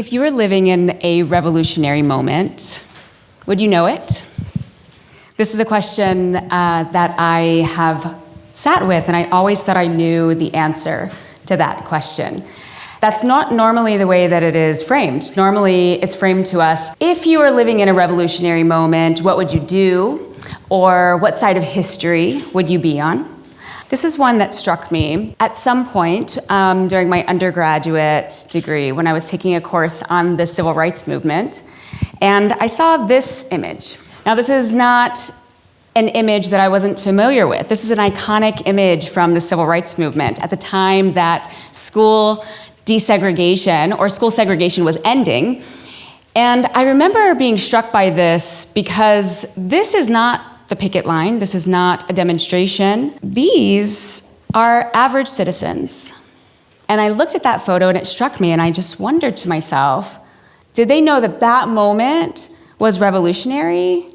If you were living in a revolutionary moment, would you know it? This is a question that I have sat with, and I always thought I knew the answer to that question. That's not normally the way that it is framed. Normally, it's framed to us, if you were living in a revolutionary moment, what would you do? Or what side of history would you be on? This is one that struck me at some point during my undergraduate degree when I was taking a course on the civil rights movement, and I saw this image. Now, this is not an image that I wasn't familiar with. This is an iconic image from the civil rights movement at the time that school desegregation or school segregation was ending. And I remember being struck by this because this is not the picket line. This is not a demonstration. These are average citizens. And I looked at that photo and it struck me, and I just wondered to myself, did they know that that moment was revolutionary?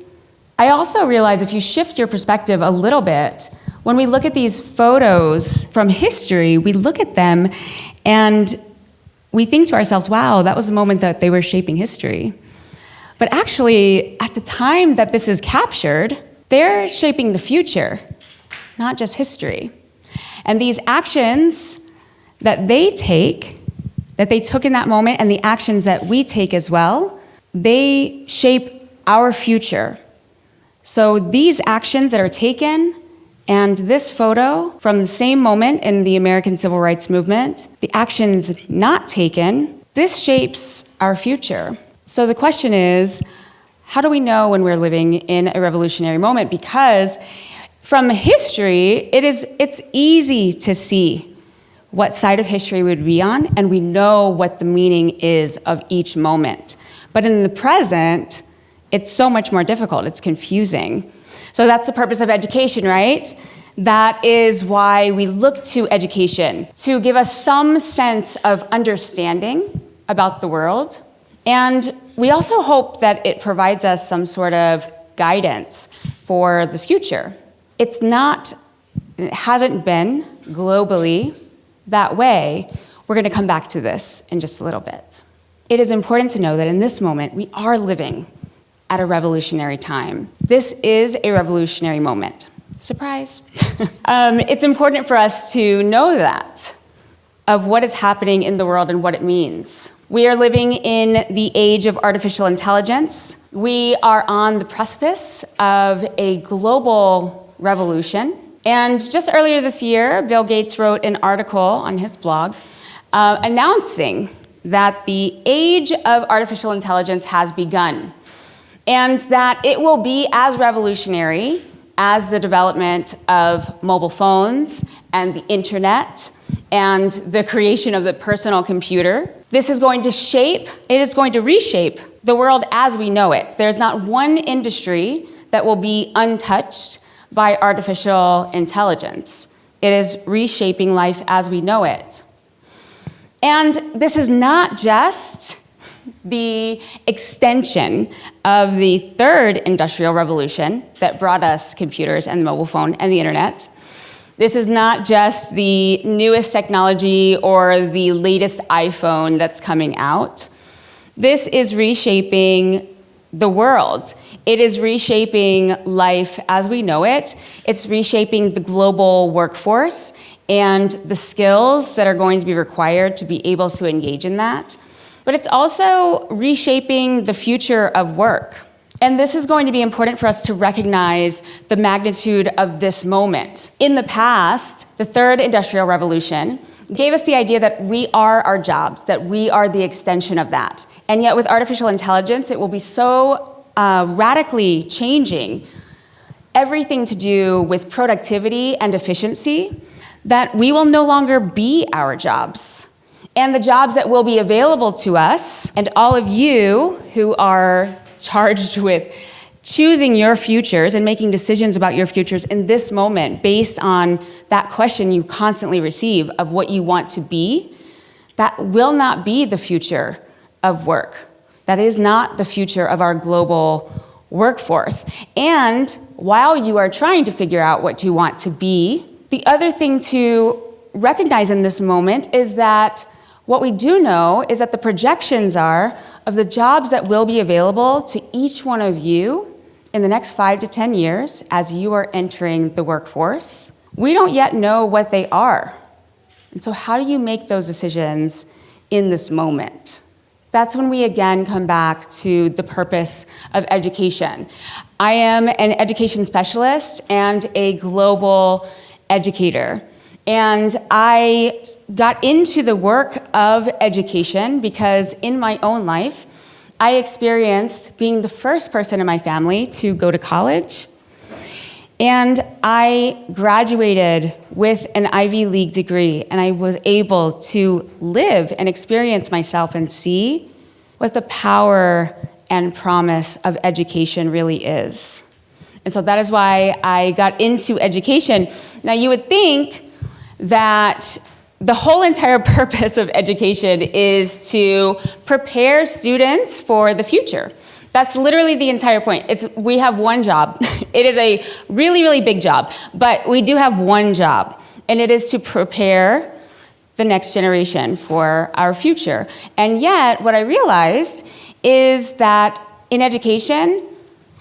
I also realized if you shift your perspective a little bit, when we look at these photos from history, we look at them and we think to ourselves, wow, that was the moment that they were shaping history. But actually, at the time that this is captured, they're shaping the future, not just history. And these actions that they took in that moment, and the actions that we take as well, they shape our future. So these actions that are taken and this photo from the same moment in the American Civil Rights Movement, the actions not taken, this shapes our future. So the question is, how do we know when we're living in a revolutionary moment? Because from history, it's easy to see what side of history we would be on, and we know what the meaning is of each moment. But in the present, it's so much more difficult. It's confusing. So that's the purpose of education, right? That is why we look to education, to give us some sense of understanding about the world. And we also hope that it provides us some sort of guidance for the future. It hasn't been globally that way. We're going to come back to this in just a little bit. It is important to know that in this moment, we are living at a revolutionary time. This is a revolutionary moment. Surprise. It's important for us to know that, of what is happening in the world and what it means. We are living in the age of artificial intelligence. We are on the precipice of a global revolution. And just earlier this year, Bill Gates wrote an article on his blog announcing that the age of artificial intelligence has begun, and that it will be as revolutionary as the development of mobile phones and the internet and the creation of the personal computer. This is going to reshape the world as we know it. There's not one industry that will be untouched by artificial intelligence. It is reshaping life as we know it. And this is not just the extension of the third industrial revolution that brought us computers and the mobile phone and the internet. This is not just the newest technology or the latest iPhone that's coming out. This is reshaping the world. It is reshaping life as we know it. It's reshaping the global workforce and the skills that are going to be required to be able to engage in that. But it's also reshaping the future of work. And this is going to be important for us to recognize the magnitude of this moment. In the past, the third industrial revolution gave us the idea that we are our jobs, that we are the extension of that. And yet with artificial intelligence, it will be so radically changing everything to do with productivity and efficiency that we will no longer be our jobs. And the jobs that will be available to us, and all of you who are charged with choosing your futures and making decisions about your futures in this moment based on that question you constantly receive of what you want to be, that will not be the future of work. That is not the future of our global workforce. And while you are trying to figure out what you want to be, the other thing to recognize in this moment is that What we do know is that the projections are of the jobs that will be available to each one of you in the next 5 to 10 years as you are entering the workforce. We don't yet know what they are. And so how do you make those decisions in this moment? That's when we again come back to the purpose of education. I am an education specialist and a global educator. And I got into the work of education because in my own life, I experienced being the first person in my family to go to college. And I graduated with an Ivy League degree, and I was able to live and experience myself and see what the power and promise of education really is. And so that is why I got into education. Now you would think that the whole entire purpose of education is to prepare students for the future. That's literally the entire point. We have one job. It is a really, really big job, but we do have one job, and it is to prepare the next generation for our future. And yet, what I realized is that in education,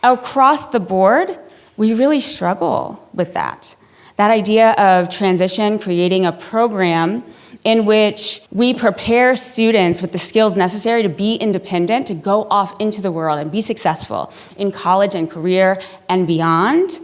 across the board, we really struggle with that. That idea of transition, creating a program in which we prepare students with the skills necessary to be independent, to go off into the world and be successful in college and career and beyond.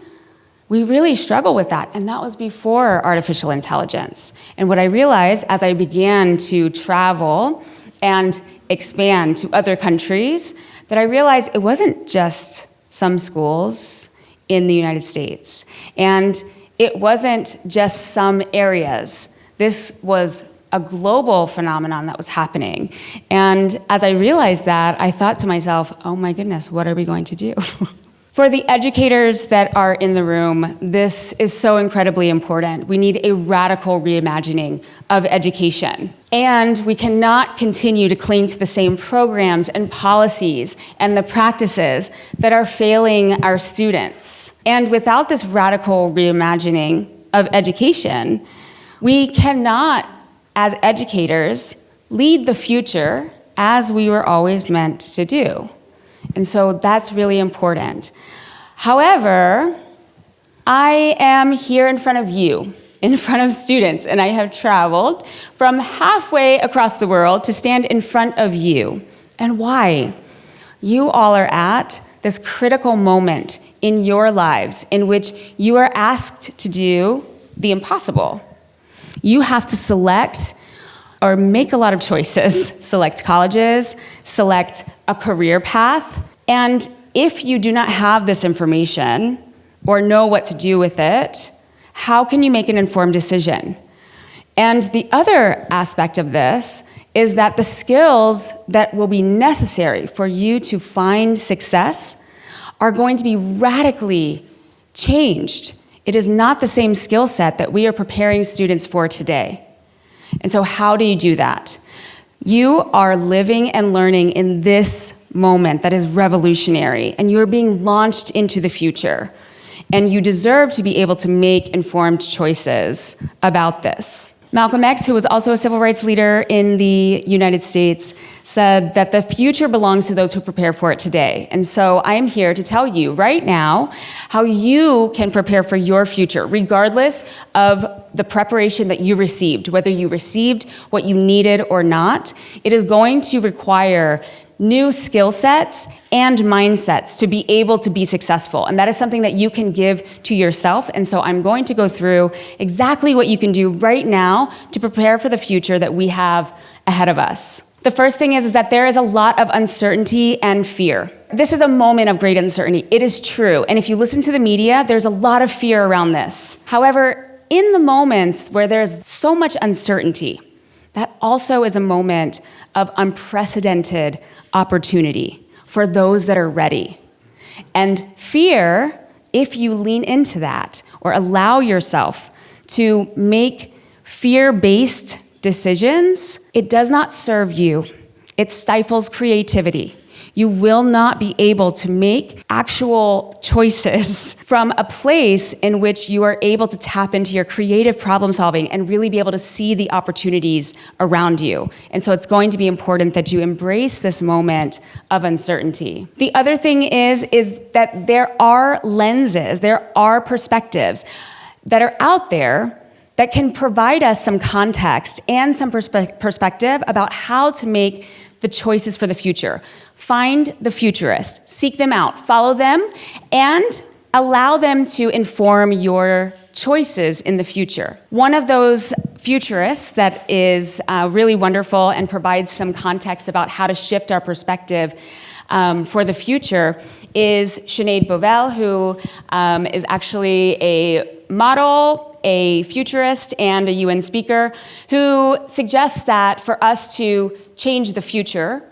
We really struggle with that, and that was before artificial intelligence. And what I realized as I began to travel and expand to other countries, that I realized it wasn't just some schools in the United States. And it wasn't just some areas. This was a global phenomenon that was happening. And as I realized that, I thought to myself, oh my goodness, what are we going to do? For the educators that are in the room, this is so incredibly important. We need a radical reimagining of education. And we cannot continue to cling to the same programs and policies and the practices that are failing our students. And without this radical reimagining of education, we cannot, as educators, lead the future as we were always meant to do. And so that's really important. However, I am here in front of you, in front of students, and I have traveled from halfway across the world to stand in front of you. And why? You all are at this critical moment in your lives in which you are asked to do the impossible. You have to select or make a lot of choices, select colleges, select a career path, and if you do not have this information or know what to do with it, how can you make an informed decision? And the other aspect of this is that the skills that will be necessary for you to find success are going to be radically changed. It is not the same skill set that we are preparing students for today. And so how do you do that? You are living and learning in this moment that is revolutionary, and you're being launched into the future. And you deserve to be able to make informed choices about this. Malcolm X, who was also a civil rights leader in the United States, said that the future belongs to those who prepare for it today. And so I am here to tell you right now how you can prepare for your future, regardless of the preparation that you received, whether you received what you needed or not. It is going to require new skill sets and mindsets to be able to be successful. And that is something that you can give to yourself. And so I'm going to go through exactly what you can do right now to prepare for the future that we have ahead of us. The first thing is that there is a lot of uncertainty and fear. This is a moment of great uncertainty. It is true. And if you listen to the media, there's a lot of fear around this. However, in the moments where there's so much uncertainty, that also is a moment of unprecedented opportunity for those that are ready. And fear, if you lean into that or allow yourself to make fear-based decisions, it does not serve you. It stifles creativity. You will not be able to make actual choices from a place in which you are able to tap into your creative problem solving and really be able to see the opportunities around you. And so it's going to be important that you embrace this moment of uncertainty. The other thing is that there are lenses, there are perspectives that are out there that can provide us some context and some perspective about how to make the choices for the future. Find the futurists, seek them out, follow them, and allow them to inform your choices in the future. One of those futurists that is really wonderful and provides some context about how to shift our perspective for the future is Sinead Bovell, who is actually a model, a futurist, and a UN speaker, who suggests that for us to change the future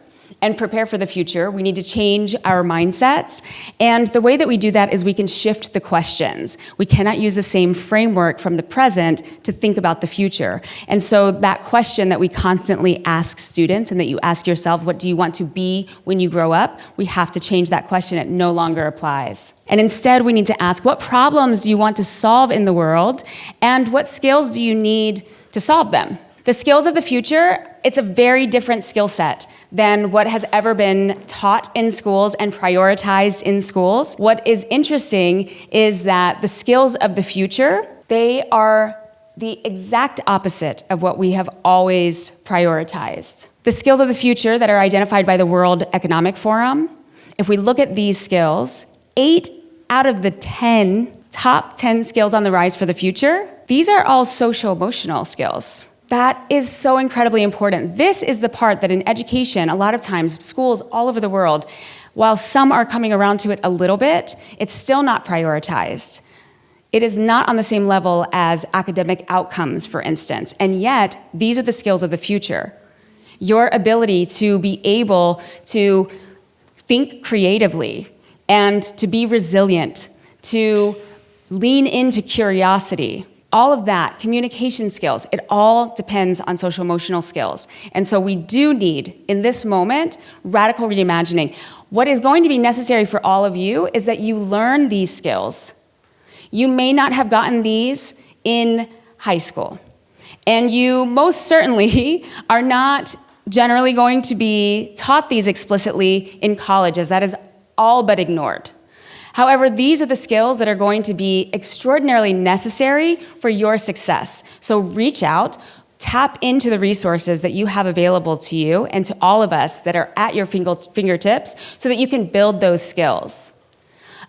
and prepare for the future, we need to change our mindsets. And the way that we do that is we can shift the questions. We cannot use the same framework from the present to think about the future. And so that question that we constantly ask students and that you ask yourself, what do you want to be when you grow up? We have to change that question. It no longer applies. And instead, we need to ask, what problems do you want to solve in the world? And what skills do you need to solve them? The skills of the future, it's a very different skill set than what has ever been taught in schools and prioritized in schools. What is interesting is that the skills of the future, they are the exact opposite of what we have always prioritized. The skills of the future that are identified by the World Economic Forum, if we look at these skills, 8 out of the top 10 skills on the rise for the future, these are all social-emotional skills. That is so incredibly important. This is the part that in education, a lot of times, schools all over the world, while some are coming around to it a little bit, it's still not prioritized. It is not on the same level as academic outcomes, for instance, and yet these are the skills of the future. Your ability to be able to think creatively and to be resilient, to lean into curiosity, all of that, communication skills, it all depends on social-emotional skills. And so we do need, in this moment, radical reimagining. What is going to be necessary for all of you is that you learn these skills. You may not have gotten these in high school. And you most certainly are not generally going to be taught these explicitly in college, as that is all but ignored. However, these are the skills that are going to be extraordinarily necessary for your success. So reach out, tap into the resources that you have available to you and to all of us that are at your fingertips so that you can build those skills.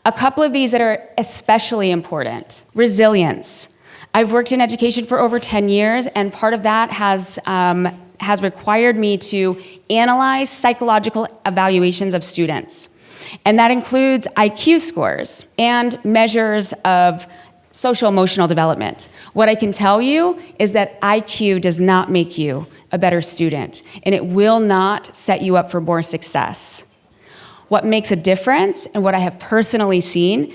A couple of these that are especially important. Resilience. I've worked in education for over 10 years, and part of that has required me to analyze psychological evaluations of students. And that includes IQ scores and measures of social-emotional development. What I can tell you is that IQ does not make you a better student, and it will not set you up for more success. What makes a difference, and what I have personally seen,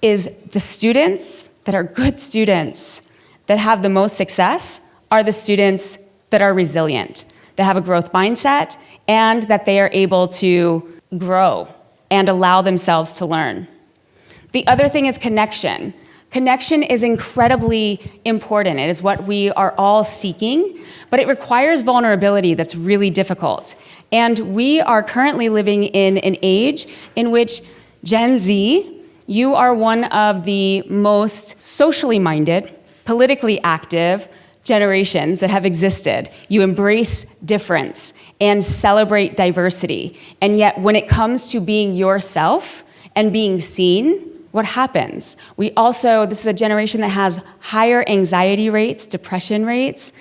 is the students that are good students that have the most success are the students that are resilient, that have a growth mindset, and that they are able to grow and allow themselves to learn. The other thing is connection. Connection is incredibly important. It is what we are all seeking, but it requires vulnerability that's really difficult. And we are currently living in an age in which Gen Z, you are one of the most socially minded, politically active generations that have existed. You embrace difference and celebrate diversity. And yet when it comes to being yourself and being seen, what happens? This is a generation that has higher anxiety rates, depression rates,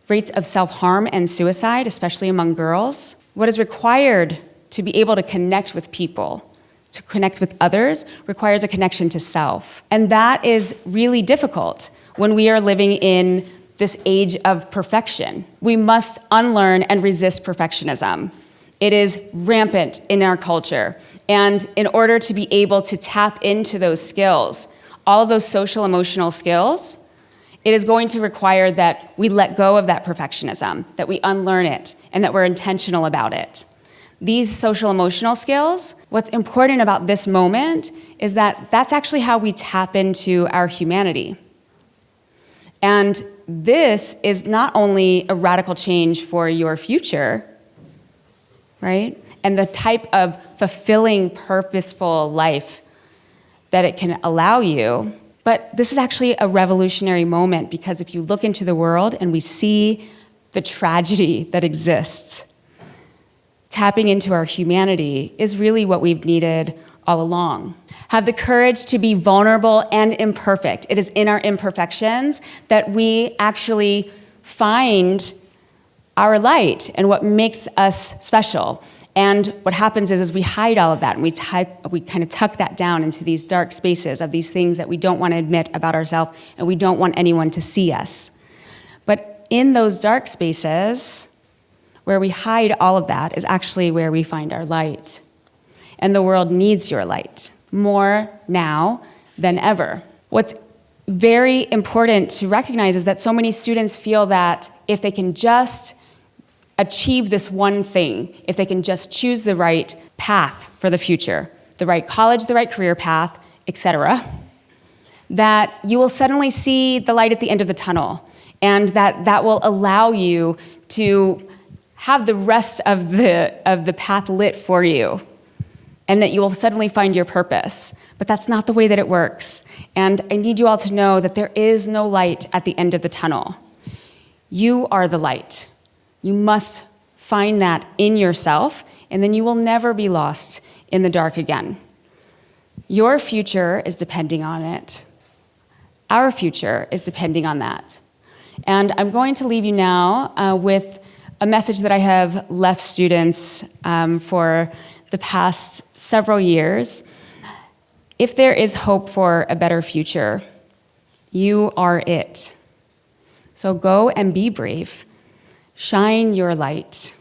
rates of self-harm and suicide, especially among girls. What is required to be able to connect with people, to connect with others, requires a connection to self. And that is really difficult when we are living in this age of perfection. We must unlearn and resist perfectionism. It is rampant in our culture. And in order to be able to tap into those skills, all of those social emotional skills, it is going to require that we let go of that perfectionism, that we unlearn it, and that we're intentional about it. these social emotional skills, what's important about this moment is that that's actually how we tap into our humanity. And this is not only a radical change for your future, right? And the type of fulfilling, purposeful life that it can allow you, but this is actually a revolutionary moment, because if you look into the world and we see the tragedy that exists, tapping into our humanity is really what we've needed all along. Have the courage to be vulnerable and imperfect. It is in our imperfections that we actually find our light and what makes us special. And what happens is we hide all of that, and we kind of tuck that down into these dark spaces of these things that we don't want to admit about ourselves, and we don't want anyone to see us. But in those dark spaces, where we hide all of that, is actually where we find our light. And the world needs your light more now than ever. What's very important to recognize is that so many students feel that if they can just achieve this one thing, if they can just choose the right path for the future, the right college, the right career path, etc., that you will suddenly see the light at the end of the tunnel, and that will allow you to have the rest of the path lit for you, and that you will suddenly find your purpose. But that's not the way that it works. And I need you all to know that there is no light at the end of the tunnel. You are the light. You must find that in yourself, and then you will never be lost in the dark again. Your future is depending on it. Our future is depending on that. And I'm going to leave you now with a message that I have left students for the past several years. If there is hope for a better future, you are it. So go and be brave. Shine your light,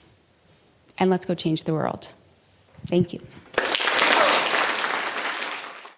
and let's go change the world. Thank you.